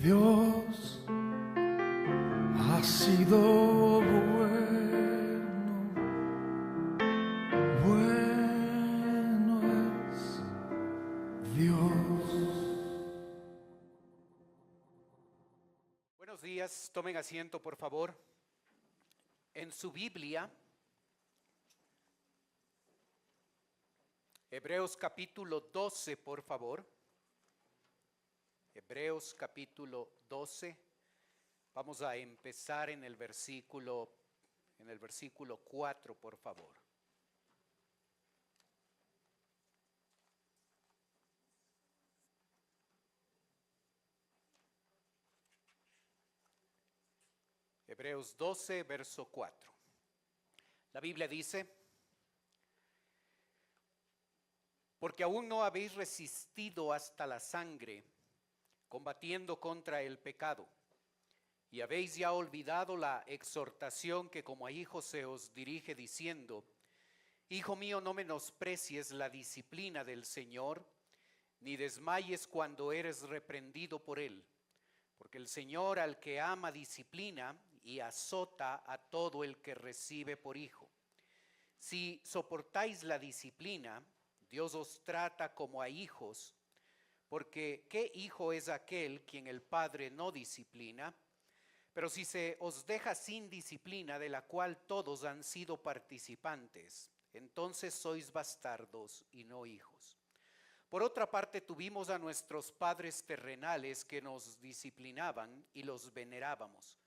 Dios ha sido bueno, bueno es Dios. Buenos días, tomen asiento por favor. En su Biblia, Hebreos capítulo 12, por favor. Hebreos capítulo 12. Vamos a empezar en el versículo 4, por favor. Hebreos 12, verso 4. La Biblia dice: porque aún no habéis resistido hasta la sangre, combatiendo contra el pecado, y habéis ya olvidado la exhortación que como a hijos se os dirige diciendo: Hijo mío, no menosprecies la disciplina del Señor, ni desmayes cuando eres reprendido por Él, porque el Señor al que ama disciplina y azota a todo el que recibe por hijo. Si soportáis la disciplina, Dios os trata como a hijos, porque ¿qué hijo es aquel quien el Padre no disciplina? Pero si se os deja sin disciplina, de la cual todos han sido participantes, entonces sois bastardos y no hijos. Por otra parte, tuvimos a nuestros padres terrenales que nos disciplinaban y los venerábamos.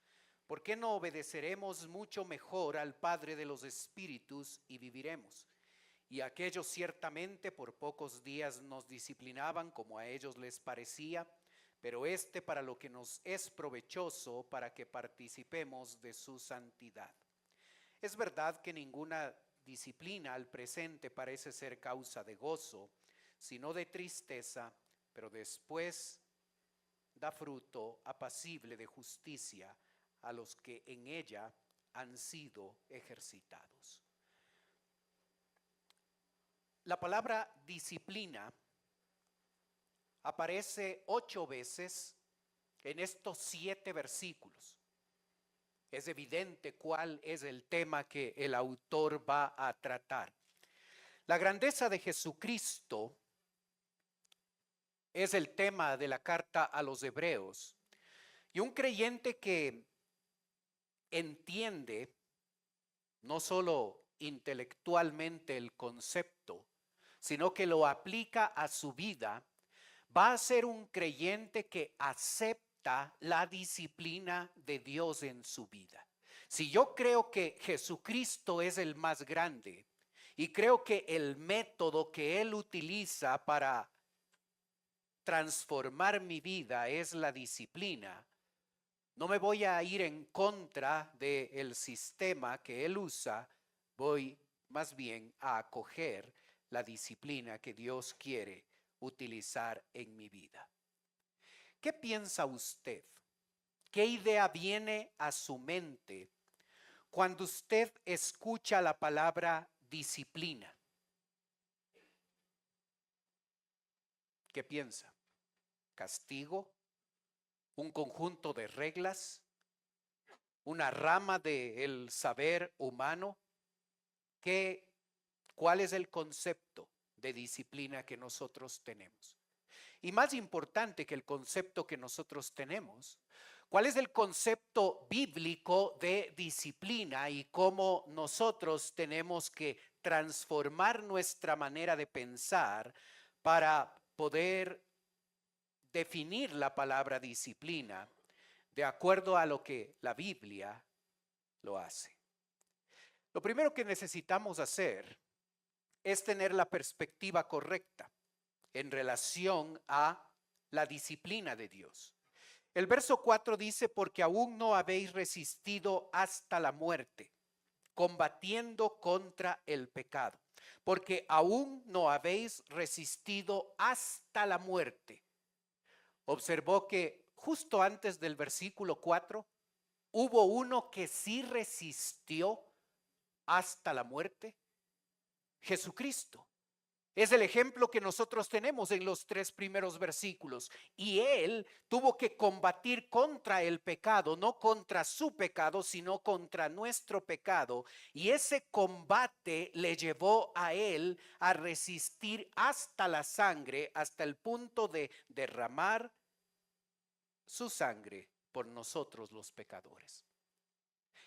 ¿Por qué no obedeceremos mucho mejor al Padre de los Espíritus y viviremos? Y aquellos ciertamente por pocos días nos disciplinaban como a ellos les parecía, pero para lo que nos es provechoso, para que participemos de su santidad. Es verdad que ninguna disciplina al presente parece ser causa de gozo, sino de tristeza, pero después da fruto apacible de justicia a los que en ella han sido ejercitados. La palabra disciplina aparece 8 veces en estos 7 versículos. Es evidente cuál es el tema que el autor va a tratar. La grandeza de Jesucristo es el tema de la carta a los Hebreos. Y un creyente que entiende no solo intelectualmente el concepto, sino que lo aplica a su vida, va a ser un creyente que acepta la disciplina de Dios en su vida. Si yo creo que Jesucristo es el más grande y creo que el método que Él utiliza para transformar mi vida es la disciplina, no me voy a ir en contra del sistema que Él usa, voy más bien a acoger la disciplina que Dios quiere utilizar en mi vida. ¿Qué piensa usted? ¿Qué idea viene a su mente cuando usted escucha la palabra disciplina? ¿Qué piensa? ¿Castigo? ¿Un conjunto de reglas? ¿Una rama del saber humano? ¿Cuál es el concepto de disciplina que nosotros tenemos? Y más importante que el concepto que nosotros tenemos, ¿cuál es el concepto bíblico de disciplina y cómo nosotros tenemos que transformar nuestra manera de pensar para poder definir la palabra disciplina de acuerdo a lo que la Biblia lo hace? Lo primero que necesitamos hacer es tener la perspectiva correcta en relación a la disciplina de Dios. El verso 4 dice: porque aún no habéis resistido hasta la muerte, combatiendo contra el pecado. Porque aún no habéis resistido hasta la muerte. Observó que justo antes del versículo 4 hubo uno que sí resistió hasta la muerte: Jesucristo. Es el ejemplo que nosotros tenemos en los 3 primeros versículos. Y él tuvo que combatir contra el pecado, no contra su pecado, sino contra nuestro pecado. Y ese combate le llevó a él a resistir hasta la sangre, hasta el punto de derramar su sangre por nosotros los pecadores.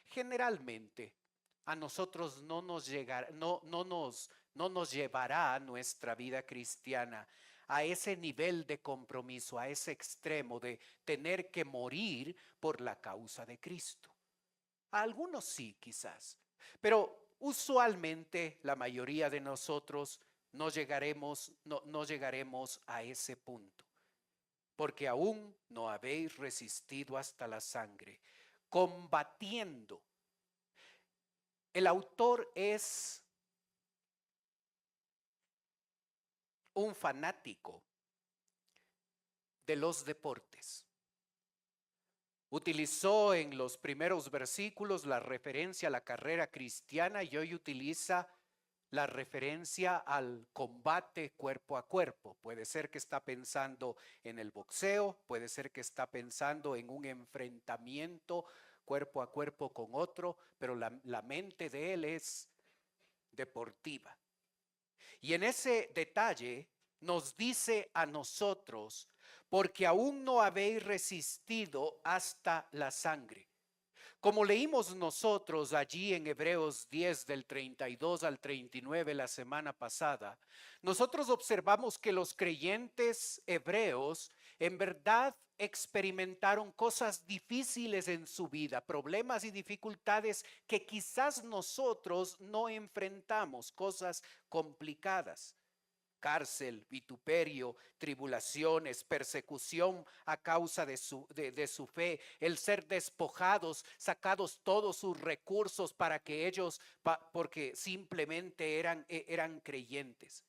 Generalmente a nosotros no nos llevará nuestra vida cristiana a ese nivel de compromiso, a ese extremo de tener que morir por la causa de Cristo. A algunos sí, quizás, pero usualmente la mayoría de nosotros no llegaremos a ese punto, porque aún no habéis resistido hasta la sangre, combatiendo. El autor es un fanático de los deportes. Utilizó en los primeros versículos la referencia a la carrera cristiana y hoy utiliza la referencia al combate cuerpo a cuerpo. Puede ser que está pensando en el boxeo, puede ser que está pensando en un enfrentamiento cuerpo a cuerpo con otro, pero la mente de él es deportiva. Y en ese detalle nos dice a nosotros, porque aún no habéis resistido hasta la sangre. Como leímos nosotros allí en Hebreos 10 del 32 al 39 la semana pasada, nosotros observamos que los creyentes hebreos en verdad experimentaron cosas difíciles en su vida, problemas y dificultades que quizás nosotros no enfrentamos, cosas complicadas. Cárcel, vituperio, tribulaciones, persecución a causa de su fe, el ser despojados, sacados todos sus recursos para que ellos, porque simplemente eran creyentes.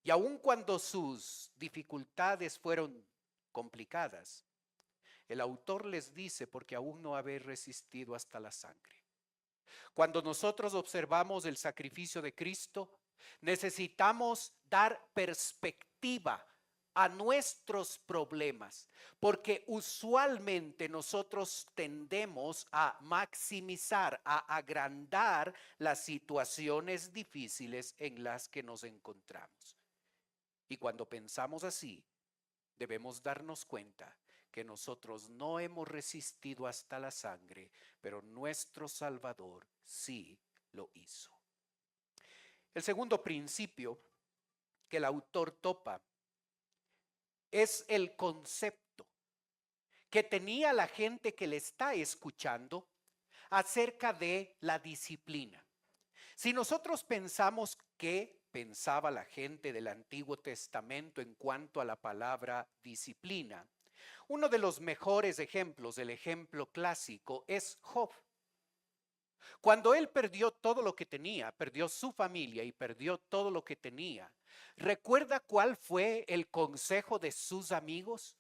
Y aun cuando sus dificultades fueron complicadas, el autor les dice, porque aún no habéis resistido hasta la sangre. Cuando nosotros observamos el sacrificio de Cristo, necesitamos dar perspectiva a nuestros problemas, porque usualmente nosotros tendemos a maximizar, a agrandar las situaciones difíciles en las que nos encontramos. Y cuando pensamos así, debemos darnos cuenta que nosotros no hemos resistido hasta la sangre, pero nuestro Salvador sí lo hizo. El segundo principio que el autor topa es el concepto que tenía la gente que le está escuchando acerca de la disciplina. Si nosotros pensamos qué pensaba la gente del Antiguo Testamento en cuanto a la palabra disciplina, uno de los mejores ejemplos, el ejemplo clásico, es Job. Cuando él perdió todo lo que tenía, perdió su familia y perdió todo lo que tenía, ¿recuerda cuál fue el consejo de sus amigos?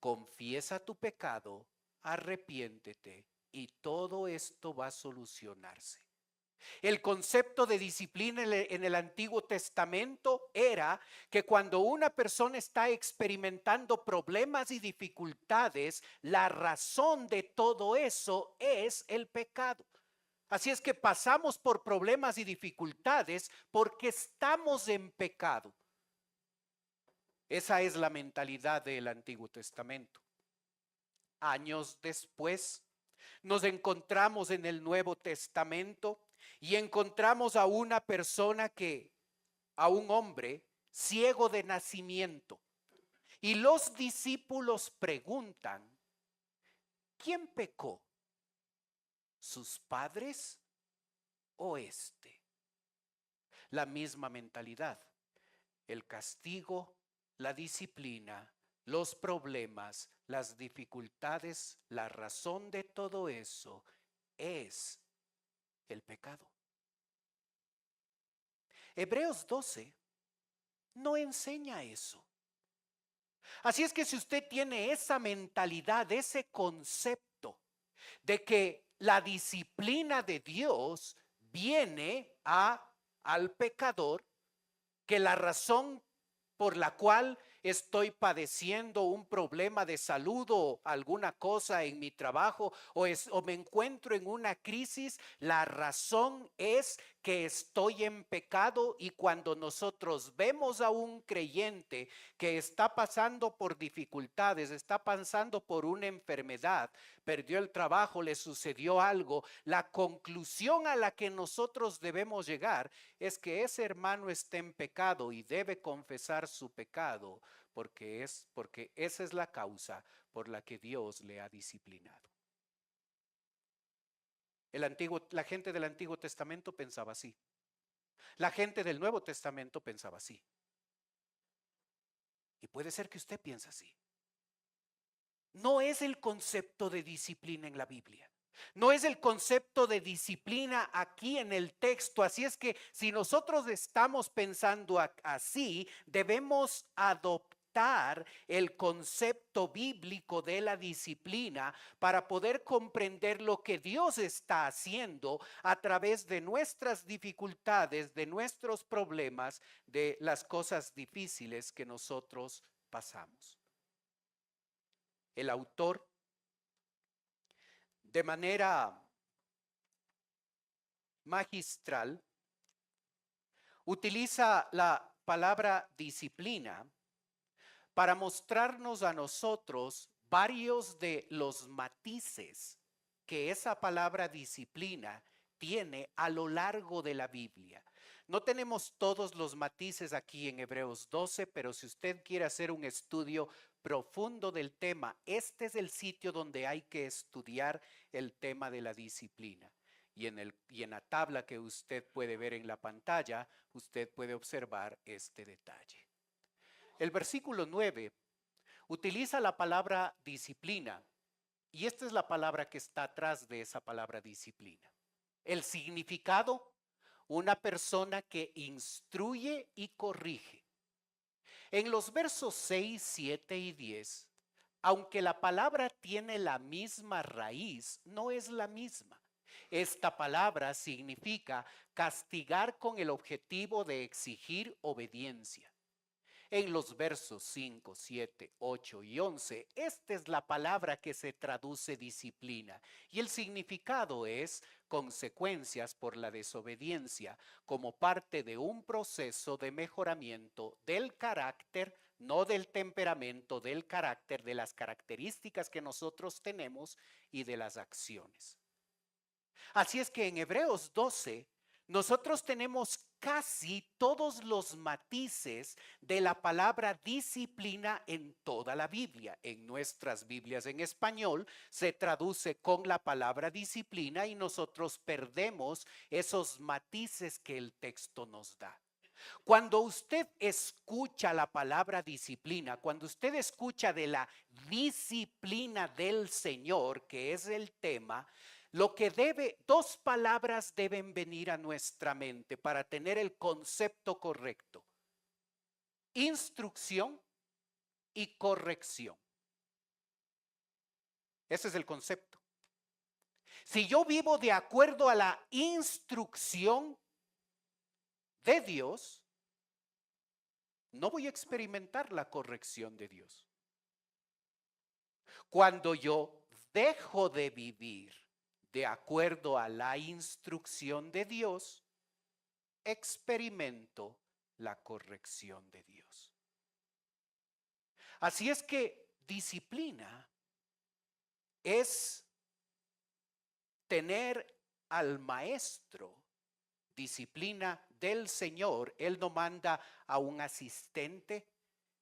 Confiesa tu pecado, arrepiéntete y todo esto va a solucionarse. El concepto de disciplina en el Antiguo Testamento era que cuando una persona está experimentando problemas y dificultades, la razón de todo eso es el pecado. Así es que pasamos por problemas y dificultades porque estamos en pecado. Esa es la mentalidad del Antiguo Testamento. Años después, nos encontramos en el Nuevo Testamento y encontramos a una persona a un hombre ciego de nacimiento. Y los discípulos preguntan, ¿quién pecó? ¿Sus padres o este? La misma mentalidad, el castigo, la disciplina, los problemas, las dificultades, la razón de todo eso es el pecado. Hebreos 12 no enseña eso. Así es que si usted tiene esa mentalidad, ese concepto de que la disciplina de Dios viene al pecador, que la razón por la cual estoy padeciendo un problema de salud o alguna cosa en mi trabajo o me encuentro en una crisis, la razón es que estoy en pecado. Y cuando nosotros vemos a un creyente que está pasando por dificultades, está pasando por una enfermedad, perdió el trabajo, le sucedió algo, la conclusión a la que nosotros debemos llegar es que ese hermano está en pecado y debe confesar su pecado, porque esa es la causa por la que Dios le ha disciplinado. La gente del Antiguo Testamento pensaba así. La gente del Nuevo Testamento pensaba así. Y puede ser que usted piense así. No es el concepto de disciplina en la Biblia. No es el concepto de disciplina aquí en el texto. Así es que si nosotros estamos pensando así, debemos adoptar el concepto bíblico de la disciplina para poder comprender lo que Dios está haciendo a través de nuestras dificultades, de nuestros problemas, de las cosas difíciles que nosotros pasamos. El autor, de manera magistral, utiliza la palabra disciplina para mostrarnos a nosotros varios de los matices que esa palabra disciplina tiene a lo largo de la Biblia. No tenemos todos los matices aquí en Hebreos 12, pero si usted quiere hacer un estudio profundo del tema, este es el sitio donde hay que estudiar el tema de la disciplina. Y en la tabla que usted puede ver en la pantalla, usted puede observar este detalle. El versículo 9 utiliza la palabra disciplina, y esta es la palabra que está atrás de esa palabra disciplina. El significado: una persona que instruye y corrige. En los versos 6, 7 y 10, aunque la palabra tiene la misma raíz, no es la misma. Esta palabra significa castigar con el objetivo de exigir obediencia. En los versos 5, 7, 8 y 11, esta es la palabra que se traduce disciplina, y el significado es consecuencias por la desobediencia como parte de un proceso de mejoramiento del carácter, no del temperamento, del carácter, de las características que nosotros tenemos y de las acciones. Así es que en Hebreos 12 nosotros tenemos casi todos los matices de la palabra disciplina en toda la Biblia. En nuestras Biblias en español se traduce con la palabra disciplina y nosotros perdemos esos matices que el texto nos da. Cuando usted escucha la palabra disciplina, cuando usted escucha de la disciplina del Señor, que es el tema, dos palabras deben venir a nuestra mente para tener el concepto correcto: instrucción y corrección. Ese es el concepto. Si yo vivo de acuerdo a la instrucción de Dios, no voy a experimentar la corrección de Dios. Cuando yo dejo de vivir de acuerdo a la instrucción de Dios, experimento la corrección de Dios. Así es que disciplina es tener al maestro. Disciplina del Señor. Él no manda a un asistente,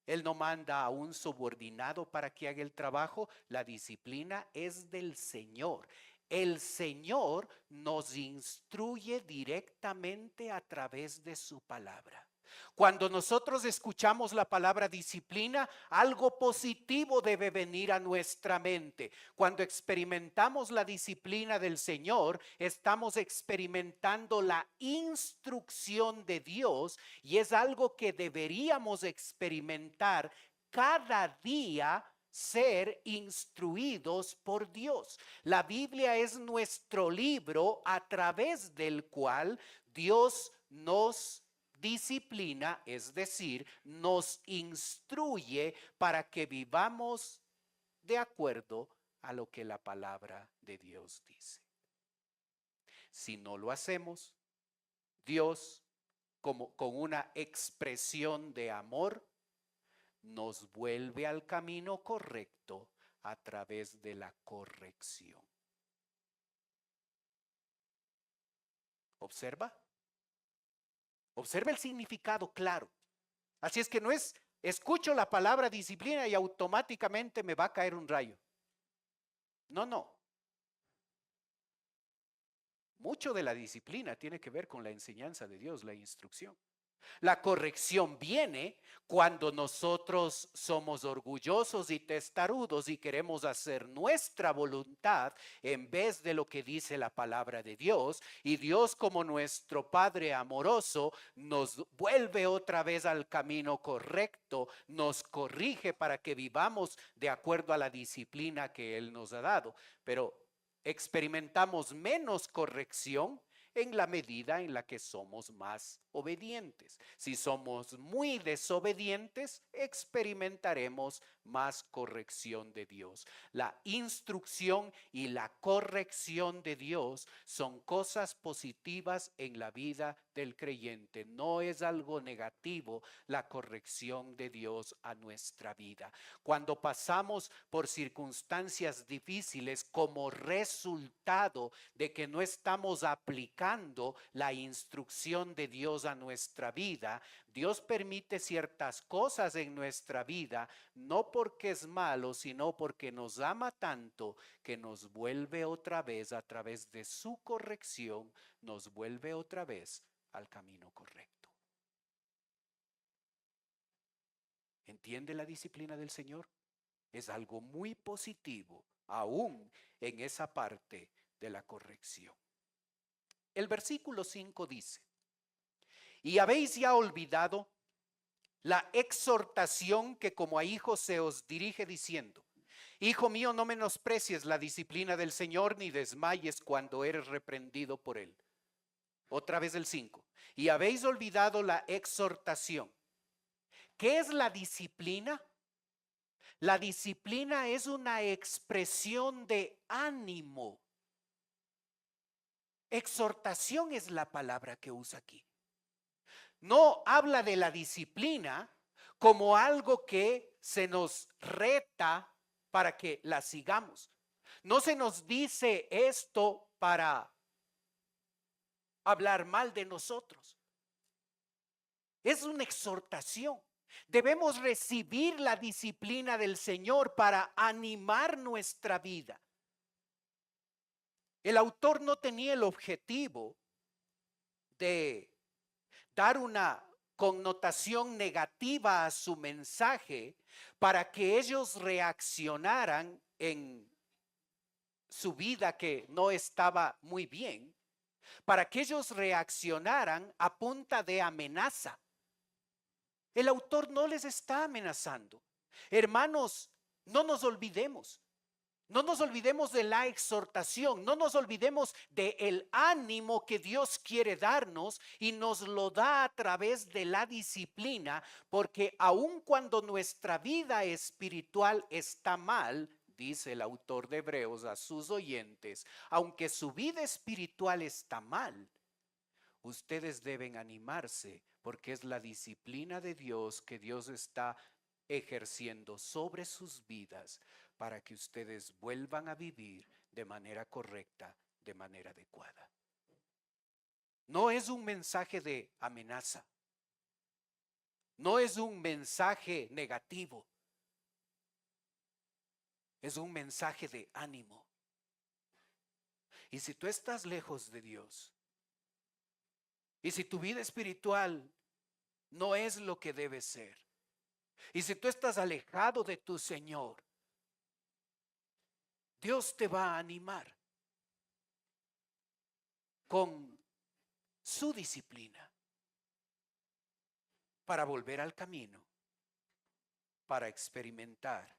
Él no manda a un subordinado para que haga el trabajo. La disciplina es del Señor. El Señor nos instruye directamente a través de su palabra. Cuando nosotros escuchamos la palabra disciplina, algo positivo debe venir a nuestra mente. Cuando experimentamos la disciplina del Señor, estamos experimentando la instrucción de Dios, y es algo que deberíamos experimentar cada día, ser instruidos por Dios. La Biblia es nuestro libro a través del cual Dios nos disciplina, es decir, nos instruye para que vivamos de acuerdo a lo que la palabra de Dios dice. Si no lo hacemos, Dios, como con una expresión de amor, nos vuelve al camino correcto a través de la corrección. ¿Observa? Observa el significado claro. Así es que no es, escucho la palabra disciplina y automáticamente me va a caer un rayo. No, no. Mucho de la disciplina tiene que ver con la enseñanza de Dios, la instrucción. La corrección viene cuando nosotros somos orgullosos y testarudos y queremos hacer nuestra voluntad en vez de lo que dice la palabra de Dios. Y Dios, como nuestro Padre amoroso, nos vuelve otra vez al camino correcto, nos corrige para que vivamos de acuerdo a la disciplina que Él nos ha dado. Pero experimentamos menos corrección en la medida en la que somos más obedientes. Si somos muy desobedientes, experimentaremos más corrección de Dios. La instrucción y la corrección de Dios son cosas positivas en la vida del creyente. No es algo negativo la corrección de Dios a nuestra vida. Cuando pasamos por circunstancias difíciles como resultado de que no estamos aplicando la instrucción de Dios a nuestra vida, Dios permite ciertas cosas en nuestra vida, no porque es malo, sino porque nos ama tanto que nos vuelve otra vez a través de su corrección, nos vuelve otra vez al camino correcto. ¿Entiende la disciplina del Señor? Es algo muy positivo, aún en esa parte de la corrección. El versículo 5 dice: y habéis ya olvidado la exhortación que como a hijos se os dirige diciendo: hijo mío, no menosprecies la disciplina del Señor, ni desmayes cuando eres reprendido por él. Otra vez el 5. Y habéis olvidado la exhortación. ¿Qué es la disciplina? La disciplina es una expresión de ánimo. Exhortación es la palabra que usa aquí. No habla de la disciplina como algo que se nos reta para que la sigamos. No se nos dice esto para hablar mal de nosotros. Es una exhortación. Debemos recibir la disciplina del Señor para animar nuestra vida. El autor no tenía el objetivo de dar una connotación negativa a su mensaje para que ellos reaccionaran en su vida que no estaba muy bien, para que ellos reaccionaran a punta de amenaza. El autor no les está amenazando. Hermanos, no nos olvidemos. No nos olvidemos de la exhortación, no nos olvidemos del ánimo que Dios quiere darnos y nos lo da a través de la disciplina, porque aun cuando nuestra vida espiritual está mal, dice el autor de Hebreos a sus oyentes, aunque su vida espiritual está mal, ustedes deben animarse porque es la disciplina de Dios que Dios está ejerciendo sobre sus vidas para que ustedes vuelvan a vivir de manera correcta, de manera adecuada. No es un mensaje de amenaza, no es un mensaje negativo, es un mensaje de ánimo. Y si tú estás lejos de Dios, y si tu vida espiritual no es lo que debe ser, y si tú estás alejado de tu Señor, Dios te va a animar con su disciplina para volver al camino, para experimentar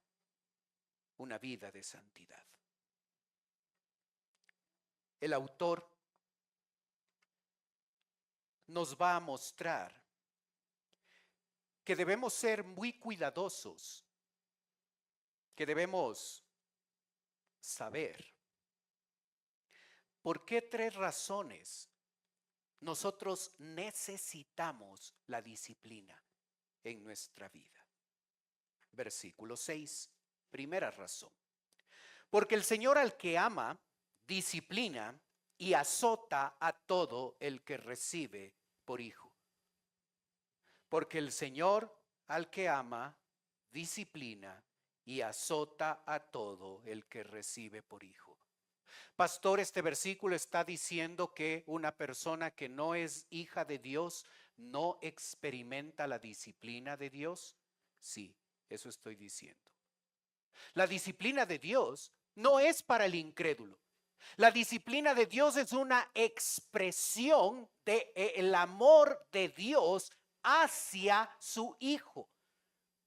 una vida de santidad. El autor nos va a mostrar que debemos ser muy cuidadosos, que debemos saber. ¿Por qué 3 razones nosotros necesitamos la disciplina en nuestra vida? Versículo 6, primera razón. Porque el Señor al que ama, disciplina y azota a todo el que recibe por hijo. Porque el Señor al que ama, disciplina y azota a todo el que recibe por hijo. Pastor, este versículo está diciendo que una persona que no es hija de Dios no experimenta la disciplina de Dios. Sí, eso estoy diciendo. La disciplina de Dios no es para el incrédulo. La disciplina de Dios es una expresión del amor de Dios hacia su Hijo.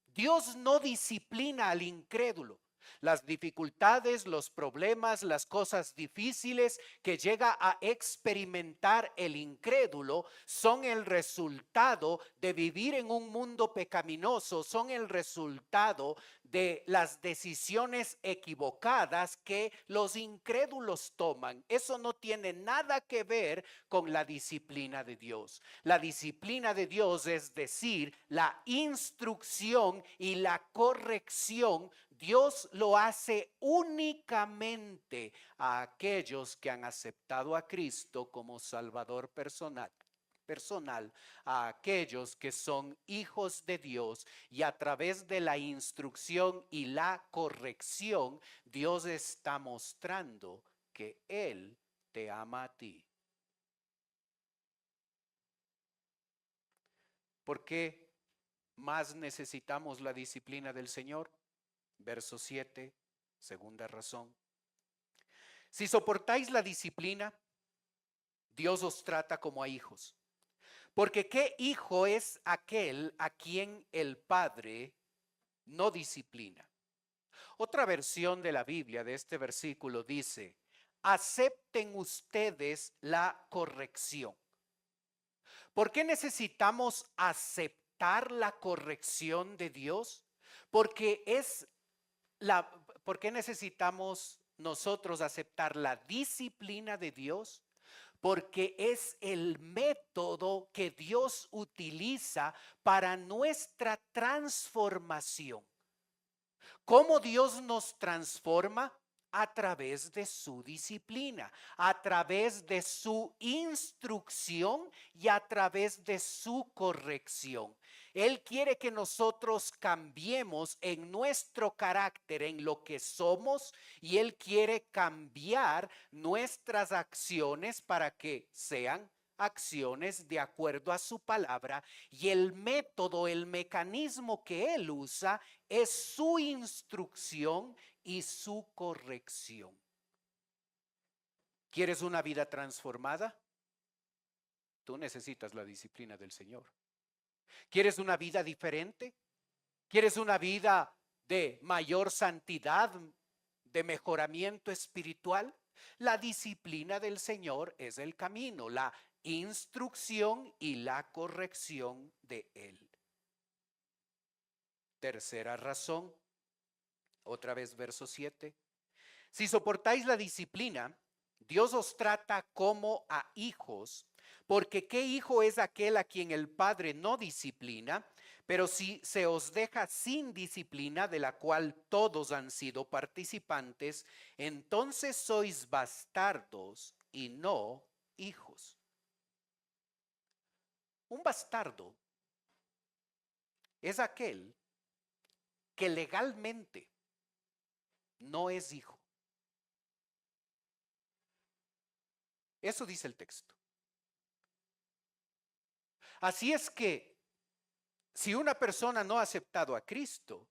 Dios no disciplina al incrédulo. Las dificultades, los problemas, las cosas difíciles que llega a experimentar el incrédulo son el resultado de vivir en un mundo pecaminoso, son el resultado de las decisiones equivocadas que los incrédulos toman. Eso no tiene nada que ver con la disciplina de Dios. La disciplina de Dios, es decir, la instrucción y la corrección, Dios lo hace únicamente a aquellos que han aceptado a Cristo como Salvador personal, a aquellos que son hijos de Dios, y a través de la instrucción y la corrección, Dios está mostrando que Él te ama a ti. ¿Por qué más necesitamos la disciplina del Señor? Verso 7, segunda razón. Si soportáis la disciplina, Dios os trata como a hijos. Porque ¿qué hijo es aquel a quien el Padre no disciplina? Otra versión de la Biblia de este versículo dice: acepten ustedes la corrección. ¿Por qué necesitamos aceptar la corrección de Dios? Porque ¿por qué necesitamos nosotros aceptar la disciplina de Dios? Porque es el método que Dios utiliza para nuestra transformación. ¿Cómo Dios nos transforma? A través de su disciplina, a través de su instrucción y a través de su corrección. Él quiere que nosotros cambiemos en nuestro carácter, en lo que somos, y Él quiere cambiar nuestras acciones para que sean acciones de acuerdo a su palabra, y el método, el mecanismo que Él usa es su instrucción y su corrección. ¿Quieres una vida transformada? Tú necesitas la disciplina del Señor. ¿Quieres una vida diferente? ¿Quieres una vida de mayor santidad, de mejoramiento espiritual? La disciplina del Señor es el camino, la instrucción y la corrección de Él. Tercera razón, otra vez verso 7. Si soportáis la disciplina, Dios os trata como a hijos, porque ¿qué hijo es aquel a quien el Padre no disciplina? Pero si se os deja sin disciplina, de la cual todos han sido participantes, entonces sois bastardos y no hijos. Un bastardo es aquel que legalmente no es hijo. Eso dice el texto. Así es que si una persona no ha aceptado a Cristo,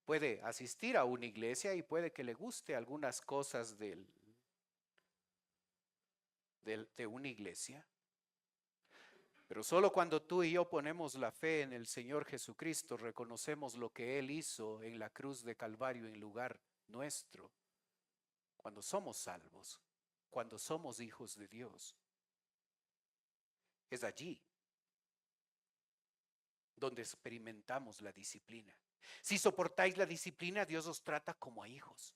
puede asistir a una iglesia y puede que le guste algunas cosas de una iglesia, pero solo cuando tú y yo ponemos la fe en el Señor Jesucristo, reconocemos lo que Él hizo en la cruz de Calvario en lugar nuestro, cuando somos salvos, cuando somos hijos de Dios. Es allí donde experimentamos la disciplina. Si soportáis la disciplina, Dios os trata como a hijos.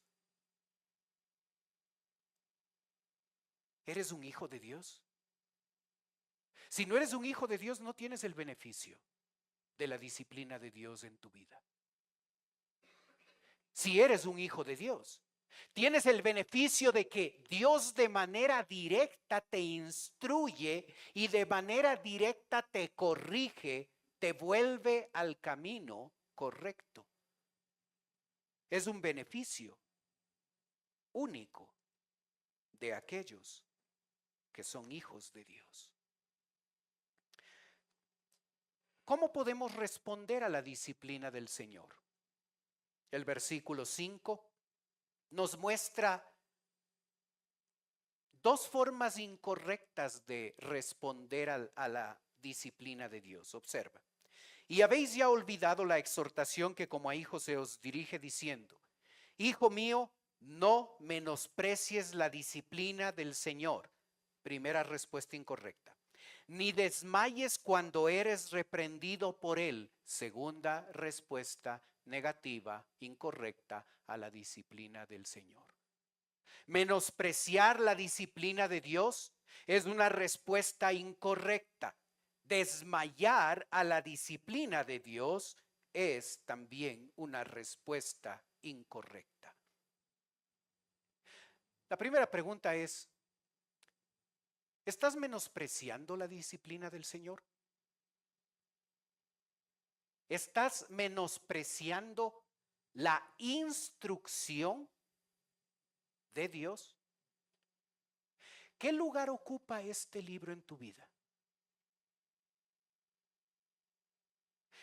¿Eres un hijo de Dios? Si no eres un hijo de Dios, no tienes el beneficio de la disciplina de Dios en tu vida. Si eres un hijo de Dios, tienes el beneficio de que Dios de manera directa te instruye y de manera directa te corrige, te vuelve al camino correcto. Es un beneficio único de aquellos que son hijos de Dios. ¿Cómo podemos responder a la disciplina del Señor? El versículo 5 nos muestra dos formas incorrectas de responder a la disciplina de Dios. Observa. Y habéis ya olvidado la exhortación que como a hijos se os dirige diciendo: Hijo mío, no menosprecies la disciplina del Señor. Primera respuesta incorrecta. Ni desmayes cuando eres reprendido por Él. Segunda respuesta negativa, incorrecta a la disciplina del Señor. Menospreciar la disciplina de Dios es una respuesta incorrecta. Desmayar a la disciplina de Dios es también una respuesta incorrecta. La primera pregunta es: ¿estás menospreciando la disciplina del Señor? ¿Estás menospreciando la instrucción de Dios? ¿Qué lugar ocupa este libro en tu vida?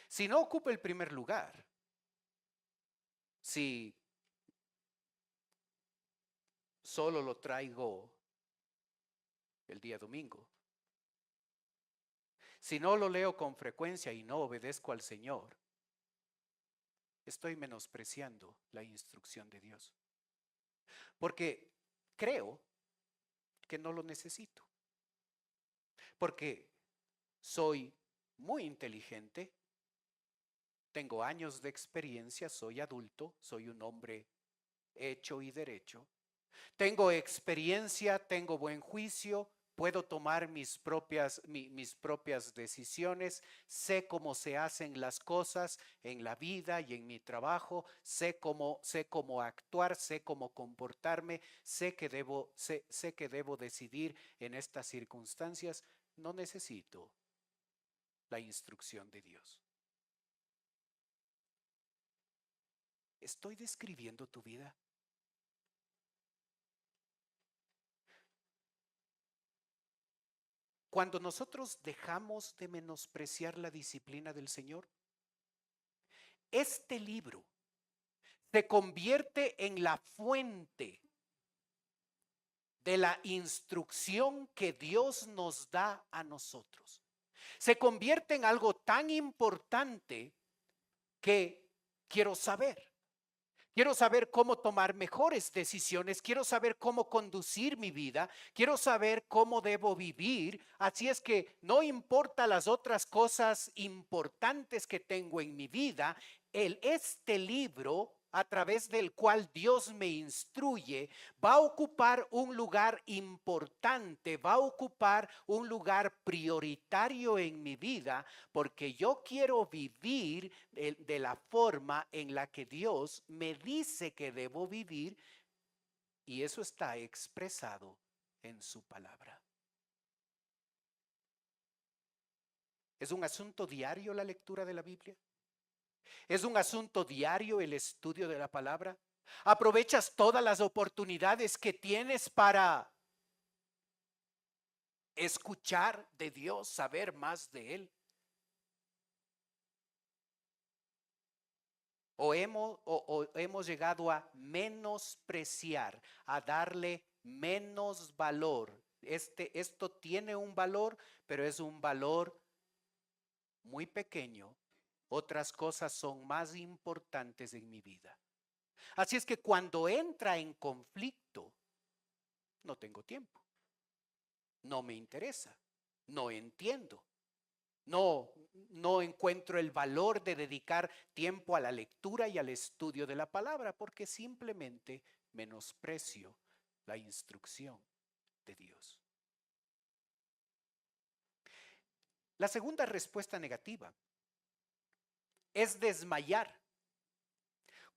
Si no ocupa el primer lugar, si solo lo traigo el día domingo, si no lo leo con frecuencia y no obedezco al Señor, estoy menospreciando la instrucción de Dios. Porque creo que no lo necesito. Porque soy muy inteligente, tengo años de experiencia, soy adulto, soy un hombre hecho y derecho. Tengo experiencia, tengo buen juicio, puedo tomar mis propias decisiones, sé cómo se hacen las cosas en la vida y en mi trabajo, sé cómo actuar, sé cómo comportarme, sé que debo decidir en estas circunstancias. No necesito la instrucción de Dios. ¿Estoy describiendo tu vida? Cuando nosotros dejamos de menospreciar la disciplina del Señor, este libro se convierte en la fuente de la instrucción que Dios nos da a nosotros. Se convierte en algo tan importante que quiero saber. Quiero saber cómo tomar mejores decisiones, quiero saber cómo conducir mi vida, quiero saber cómo debo vivir. Así es que no importa las otras cosas importantes que tengo en mi vida, este libro, a través del cual Dios me instruye, va a ocupar un lugar importante, va a ocupar un lugar prioritario en mi vida, porque yo quiero vivir de la forma en la que Dios me dice que debo vivir, y eso está expresado en su palabra. ¿Es un asunto diario la lectura de la Biblia? ¿Es un asunto diario el estudio de la palabra? ¿Aprovechas todas las oportunidades que tienes para escuchar de Dios, saber más de Él? ¿O hemos llegado a menospreciar, a darle menos valor? Esto tiene un valor, pero es un valor muy pequeño. Otras cosas son más importantes en mi vida. Así es que cuando entra en conflicto, no tengo tiempo, no me interesa, no entiendo, no no encuentro el valor de dedicar tiempo a la lectura y al estudio de la palabra, porque simplemente menosprecio la instrucción de Dios. La segunda respuesta negativa es desmayar.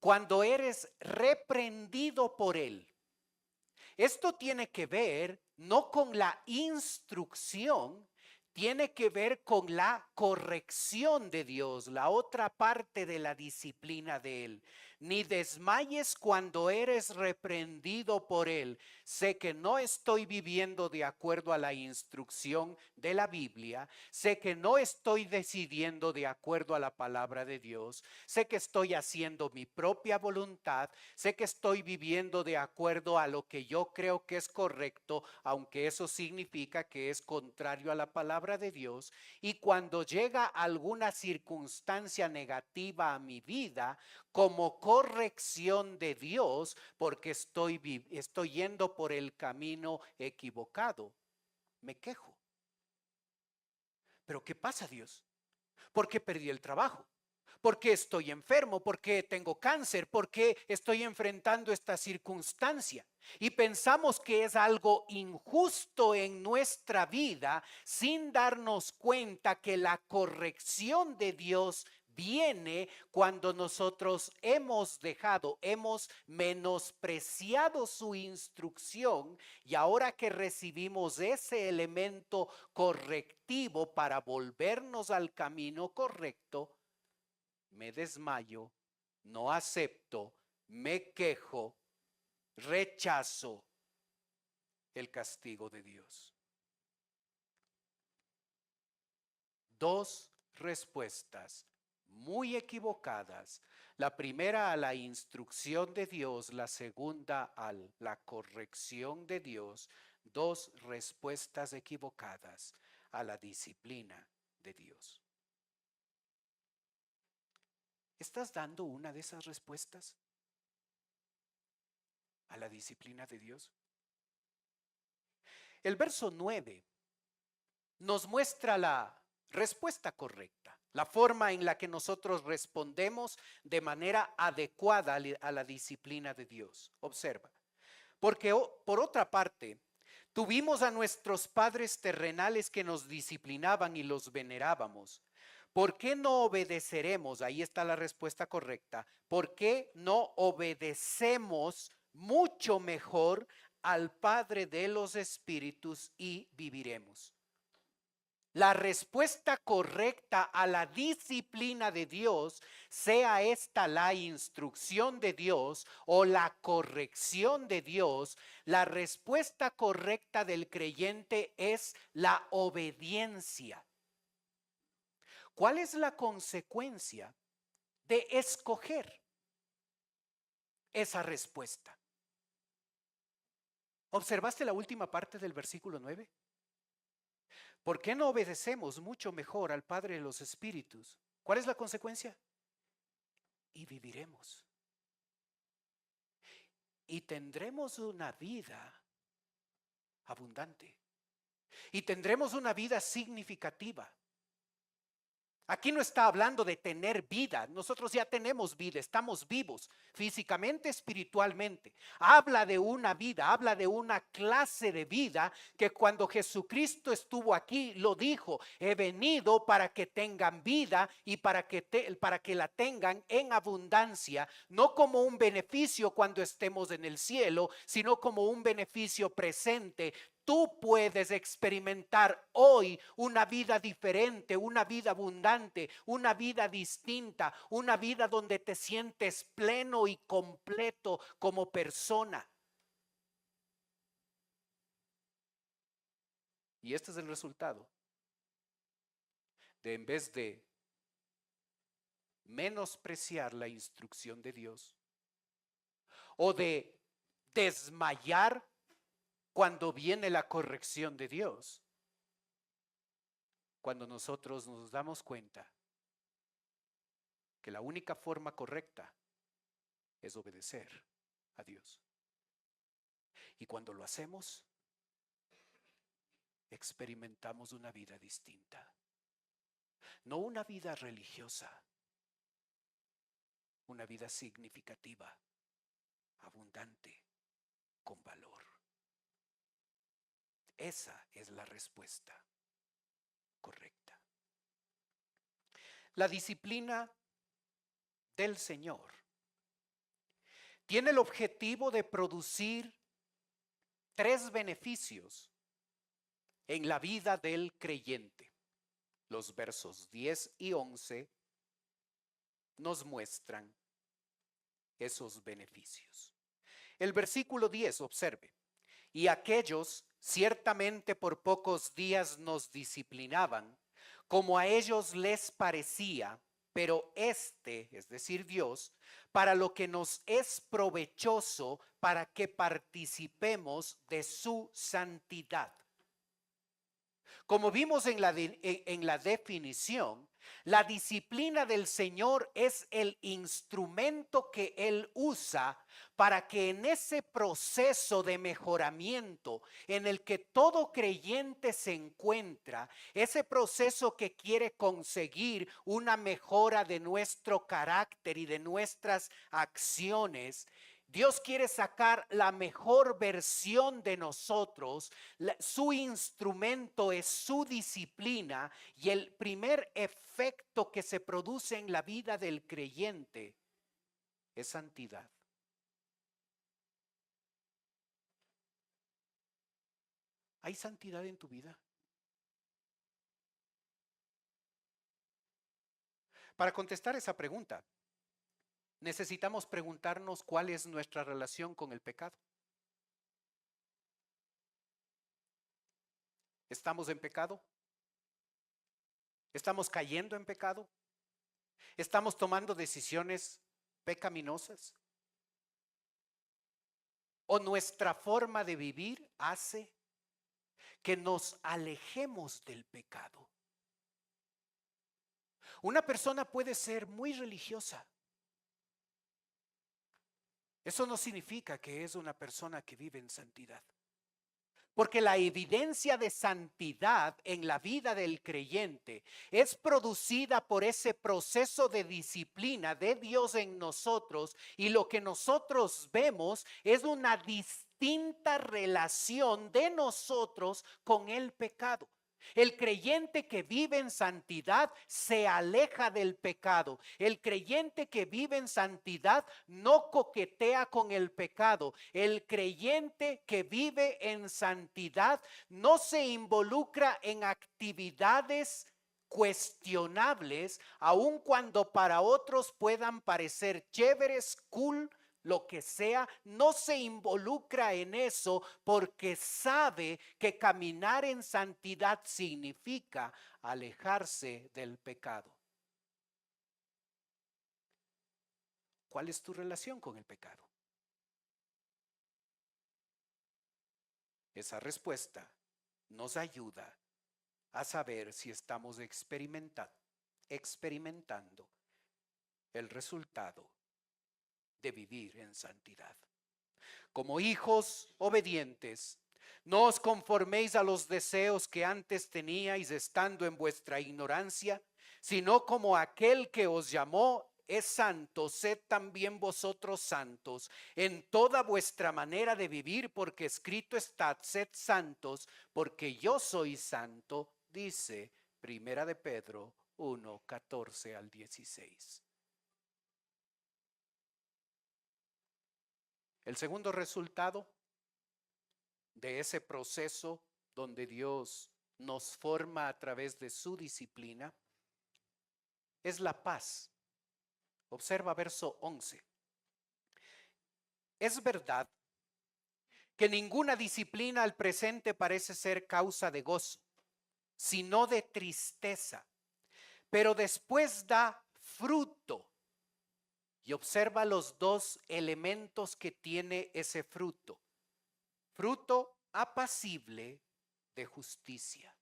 Cuando eres reprendido por Él. Esto tiene que ver no con la instrucción, tiene que ver con la corrección de Dios, la otra parte de la disciplina de Él. Ni desmayes cuando eres reprendido por Él. Sé que no estoy viviendo de acuerdo a la instrucción de la Biblia. Sé que no estoy decidiendo de acuerdo a la palabra de Dios. Sé que estoy haciendo mi propia voluntad. Sé que estoy viviendo de acuerdo a lo que yo creo que es correcto, aunque eso significa que es contrario a la palabra de Dios. Y cuando llega alguna circunstancia negativa a mi vida, como corrección de Dios, porque estoy yendo por el camino equivocado, me quejo. ¿Pero qué pasa, Dios? ¿Por qué perdí el trabajo? ¿Por qué estoy enfermo? ¿Por qué tengo cáncer? ¿Por qué estoy enfrentando esta circunstancia? Y pensamos que es algo injusto en nuestra vida sin darnos cuenta que la corrección de Dios viene cuando nosotros hemos menospreciado su instrucción, y ahora que recibimos ese elemento correctivo para volvernos al camino correcto, me desmayo, no acepto, me quejo, rechazo el castigo de Dios. Dos respuestas muy equivocadas. La primera a la instrucción de Dios, la segunda a la corrección de Dios. Dos respuestas equivocadas a la disciplina de Dios. ¿Estás dando una de esas respuestas a la disciplina de Dios? El verso 9 nos muestra la respuesta correcta, la forma en la que nosotros respondemos de manera adecuada a la disciplina de Dios. Observa, porque por otra parte, tuvimos a nuestros padres terrenales que nos disciplinaban y los venerábamos. ¿Por qué no obedeceremos? Ahí está la respuesta correcta. ¿Por qué no obedecemos mucho mejor al Padre de los Espíritus y viviremos? La respuesta correcta a la disciplina de Dios, sea esta la instrucción de Dios o la corrección de Dios, la respuesta correcta del creyente es la obediencia. ¿Cuál es la consecuencia de escoger esa respuesta? ¿Observaste la última parte del versículo 9? ¿Por qué no obedecemos mucho mejor al Padre de los Espíritus? ¿Cuál es la consecuencia? Y viviremos. Y tendremos una vida abundante. Y tendremos una vida significativa. Aquí no está hablando de tener vida. Nosotros ya tenemos vida, estamos vivos físicamente, espiritualmente. Habla de una vida, habla de una clase de vida que cuando Jesucristo estuvo aquí lo dijo: he venido para que tengan vida y para que la tengan en abundancia, no como un beneficio cuando estemos en el cielo, sino como un beneficio presente. Tú puedes experimentar hoy una vida diferente, una vida abundante, una vida distinta, una vida donde te sientes pleno y completo como persona. Y este es el resultado de, en vez de menospreciar la instrucción de Dios o de desmayar cuando viene la corrección de Dios, cuando nosotros nos damos cuenta que la única forma correcta es obedecer a Dios. Y cuando lo hacemos, experimentamos una vida distinta. no una vida religiosa, una vida significativa, abundante, con valor. Esa es la respuesta correcta. La disciplina del Señor tiene el objetivo de producir 3 beneficios en la vida del creyente. Los versos 10 y 11 nos muestran esos beneficios. El versículo 10, observe: y aquellos ciertamente por pocos días nos disciplinaban, como a ellos les parecía, pero este, es decir, Dios, para lo que nos es provechoso, para que participemos de su santidad. Como vimos en la definición, la disciplina del Señor es el instrumento que Él usa para que en ese proceso de mejoramiento en el que todo creyente se encuentra, ese proceso que quiere conseguir una mejora de nuestro carácter y de nuestras acciones, Dios quiere sacar la mejor versión de nosotros. Su instrumento es su disciplina, y el primer efecto que se produce en la vida del creyente es santidad. ¿Hay santidad en tu vida? Para contestar esa pregunta, necesitamos preguntarnos cuál es nuestra relación con el pecado. ¿Estamos en pecado? ¿Estamos cayendo en pecado? ¿Estamos tomando decisiones pecaminosas? ¿O nuestra forma de vivir hace que nos alejemos del pecado? Una persona puede ser muy religiosa. Eso no significa que es una persona que vive en santidad. Porque la evidencia de santidad en la vida del creyente es producida por ese proceso de disciplina de Dios en nosotros, y lo que nosotros vemos es una distinta relación de nosotros con el pecado. El creyente que vive en santidad se aleja del pecado. El creyente que vive en santidad no coquetea con el pecado. El creyente que vive en santidad no se involucra en actividades cuestionables, aun cuando para otros puedan parecer chéveres, cool, lo que sea. No se involucra en eso porque sabe que caminar en santidad significa alejarse del pecado. ¿Cuál es tu relación con el pecado? Esa respuesta nos ayuda a saber si estamos experimentando el resultado de vivir en santidad. Como hijos obedientes, no os conforméis a los deseos que antes teníais estando en vuestra ignorancia, sino como aquel que os llamó es santo, sed también vosotros santos en toda vuestra manera de vivir, porque escrito está: sed santos, porque yo soy santo, dice Primera de Pedro 1, 14 al 16. El segundo resultado de ese proceso donde Dios nos forma a través de su disciplina es la paz. Observa verso 11. Es verdad que ninguna disciplina al presente parece ser causa de gozo, sino de tristeza, pero después da fruto. Y observa los 2 elementos que tiene ese fruto: fruto apacible de justicia,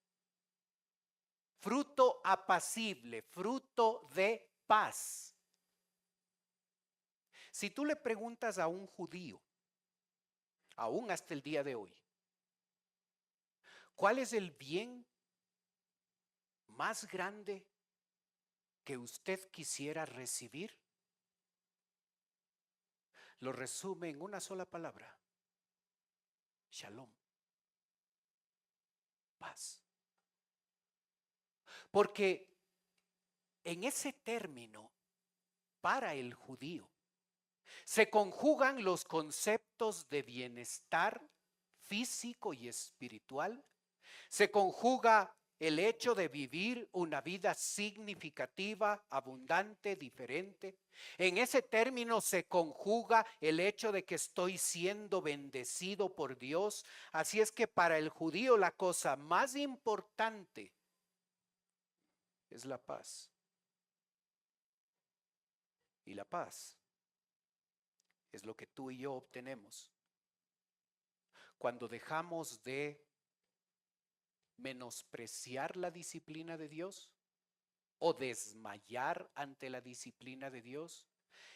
fruto apacible, fruto de paz. Si tú le preguntas a un judío, aún hasta el día de hoy, ¿cuál es el bien más grande que usted quisiera recibir, lo resume en una sola palabra: Shalom, paz. Porque en ese término, para el judío, se conjugan los conceptos de bienestar físico y espiritual. Se conjuga el hecho de vivir una vida significativa, abundante, diferente. En ese término se conjuga el hecho de que estoy siendo bendecido por Dios. Así es que para el judío la cosa más importante es la paz. Y la paz es lo que tú y yo obtenemos cuando dejamos de menospreciar la disciplina de Dios o desmayar ante la disciplina de Dios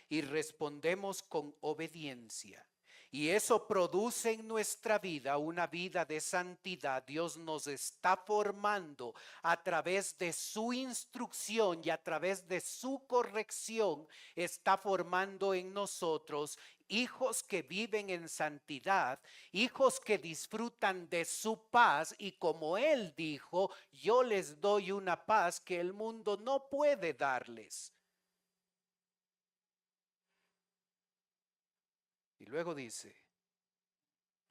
y respondemos con obediencia. Y eso produce en nuestra vida una vida de santidad. Dios nos está formando a través de su instrucción y a través de su corrección. Está formando en nosotros hijos que viven en santidad, hijos que disfrutan de su paz. Y como Él dijo, yo les doy una paz que el mundo no puede darles. Y luego dice,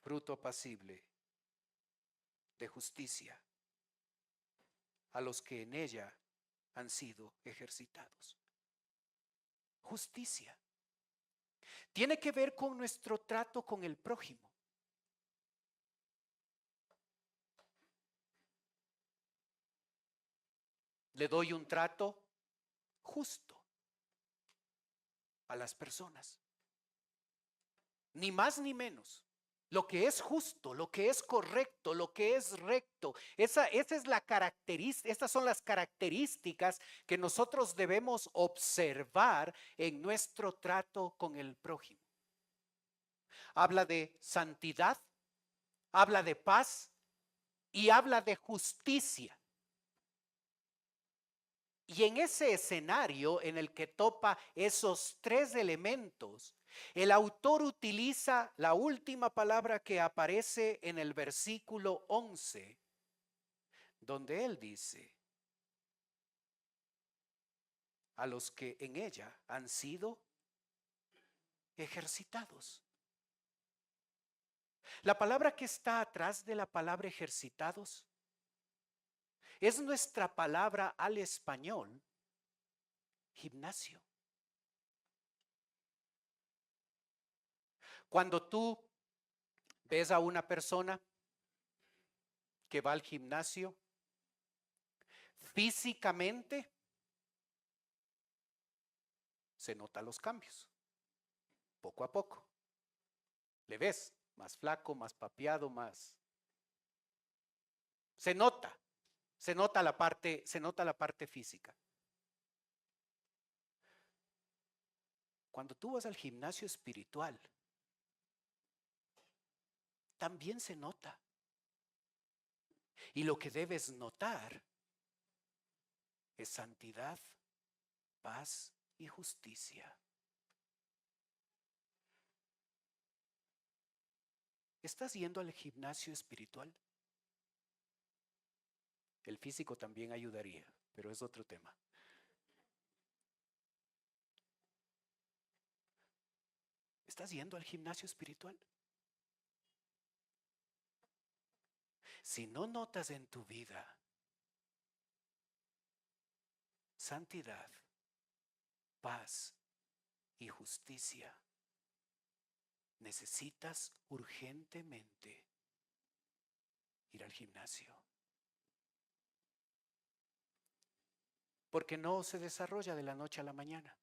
fruto apacible de justicia a los que en ella han sido ejercitados. Justicia tiene que ver con nuestro trato con el prójimo. Le doy un trato justo a las personas. Ni más ni menos. Lo que es justo, lo que es correcto, lo que es recto. Esa es la característica, estas son las características que nosotros debemos observar en nuestro trato con el prójimo. Habla de santidad, habla de paz y habla de justicia. Y en ese escenario en el que topa esos tres elementos, el autor utiliza la última palabra que aparece en el versículo 11, donde él dice, a los que en ella han sido ejercitados. La palabra que está atrás de la palabra ejercitados es nuestra palabra al español, gimnasio. Cuando tú ves a una persona que va al gimnasio, físicamente se notan los cambios, poco a poco. Le ves más flaco, más papeado, más. Se nota la parte física. Cuando tú vas al gimnasio espiritual, también se nota. Y lo que debes notar es santidad, paz y justicia. ¿Estás yendo al gimnasio espiritual? El físico también ayudaría, pero es otro tema. ¿Estás yendo al gimnasio espiritual? Si no notas en tu vida santidad, paz y justicia, necesitas urgentemente ir al gimnasio. Porque no se desarrolla de la noche a la mañana.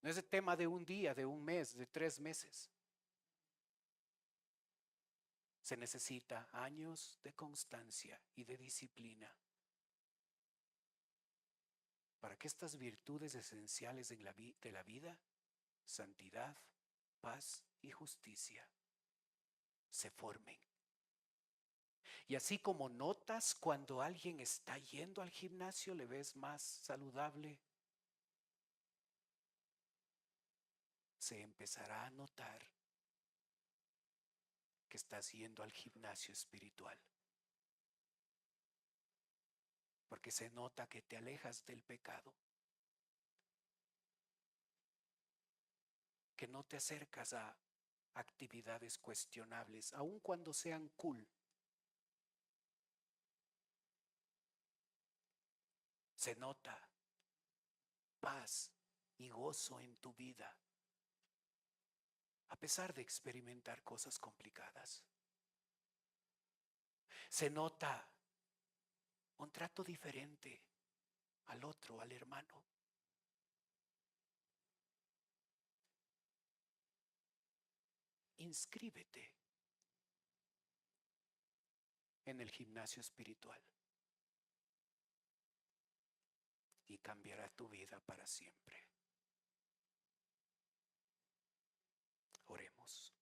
No es el tema de un día, de un mes, de 3 meses. Se necesita años de constancia y de disciplina para que estas virtudes esenciales de la vida, santidad, paz y justicia, se formen. Y así como notas cuando alguien está yendo al gimnasio, le ves más saludable, se empezará a notar que estás yendo al gimnasio espiritual. Porque se nota que te alejas del pecado, que no te acercas a actividades cuestionables, aun cuando sean cool. Se nota paz y gozo en tu vida, a pesar de experimentar cosas complicadas. Se nota un trato diferente al otro, al hermano. Inscríbete en el gimnasio espiritual y cambiará tu vida para siempre. Oremos.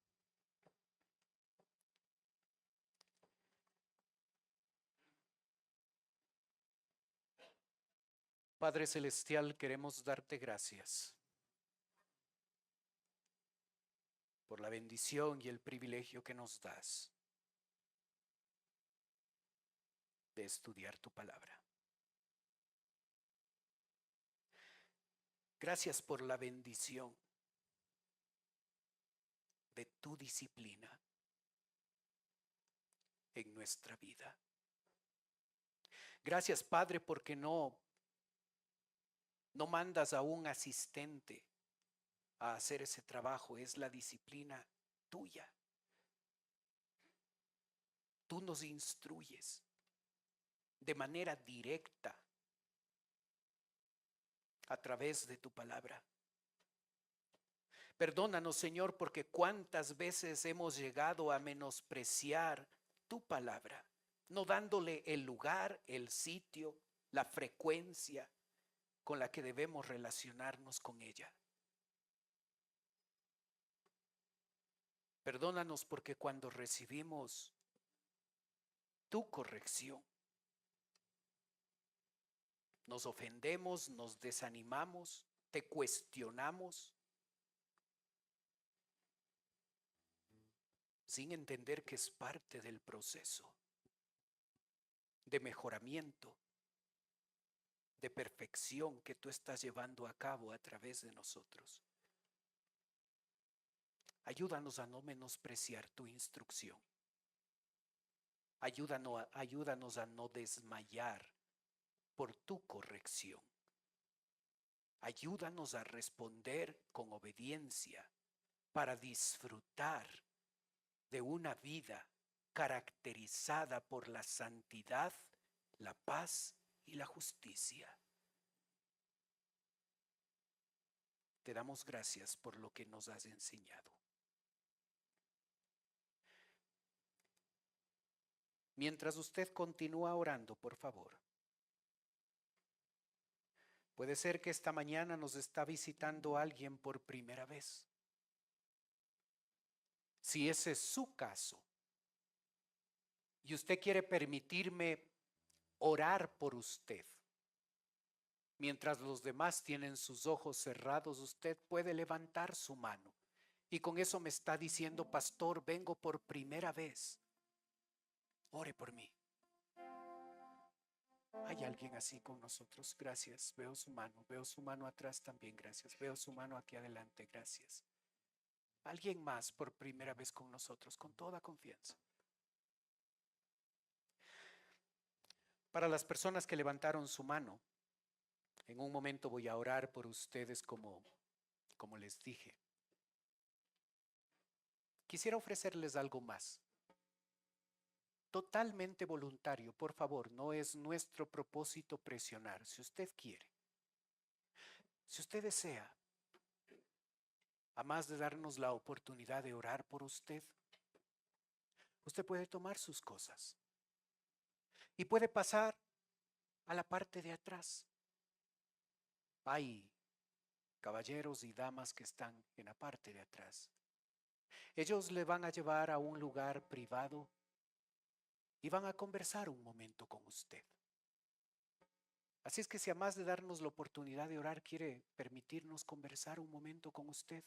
Padre Celestial, queremos darte gracias por la bendición y el privilegio que nos das de estudiar tu palabra. Gracias por la bendición de tu disciplina en nuestra vida. Gracias, Padre, porque no mandas a un asistente a hacer ese trabajo, es la disciplina tuya. Tú nos instruyes de manera directa a través de tu palabra. Perdónanos, Señor, porque cuántas veces hemos llegado a menospreciar tu palabra, no dándole el lugar, el sitio, la frecuencia con la que debemos relacionarnos con ella. Perdónanos porque cuando recibimos tu corrección, nos ofendemos, nos desanimamos, te cuestionamos, sin entender que es parte del proceso de mejoramiento, de perfección que tú estás llevando a cabo a través de nosotros. Ayúdanos a no menospreciar tu instrucción. Ayúdanos a no desmayar por tu corrección. Ayúdanos a responder con obediencia para disfrutar de una vida caracterizada por la santidad, la paz y la justicia. Te damos gracias por lo que nos has enseñado. Mientras usted continúa orando, por favor. Puede ser que esta mañana nos está visitando alguien por primera vez. Si ese es su caso y usted quiere permitirme orar por usted, mientras los demás tienen sus ojos cerrados, usted puede levantar su mano. Y con eso me está diciendo, pastor, vengo por primera vez. Ore por mí. ¿Hay alguien así con nosotros? Gracias. Veo su mano atrás también, gracias. Veo su mano aquí adelante, gracias. Alguien más por primera vez con nosotros, con toda confianza. Para las personas que levantaron su mano, en un momento voy a orar por ustedes como les dije. Quisiera ofrecerles algo más. Totalmente voluntario, por favor, no es nuestro propósito presionar. Si usted quiere, si usted desea, a más de darnos la oportunidad de orar por usted, usted puede tomar sus cosas y puede pasar a la parte de atrás. Hay caballeros y damas que están en la parte de atrás. Ellos le van a llevar a un lugar privado y van a conversar un momento con usted. Así es que si además de darnos la oportunidad de orar, quiere permitirnos conversar un momento con usted,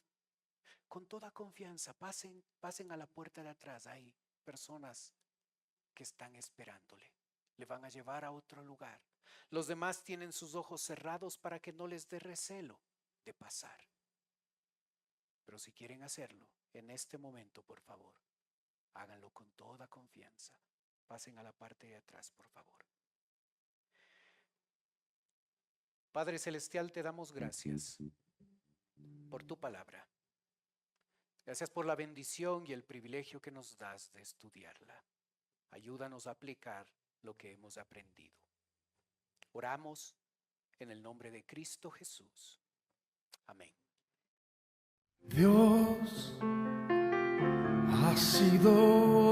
con toda confianza, pasen a la puerta de atrás. Hay personas que están esperándole. Le van a llevar a otro lugar. Los demás tienen sus ojos cerrados para que no les dé recelo de pasar. Pero si quieren hacerlo en este momento, por favor, háganlo con toda confianza. Pasen a la parte de atrás, por favor. Padre Celestial, te damos gracias por tu palabra. Gracias por la bendición y el privilegio que nos das de estudiarla. Ayúdanos a aplicar lo que hemos aprendido. Oramos en el nombre de Cristo Jesús. Amén. Dios ha sido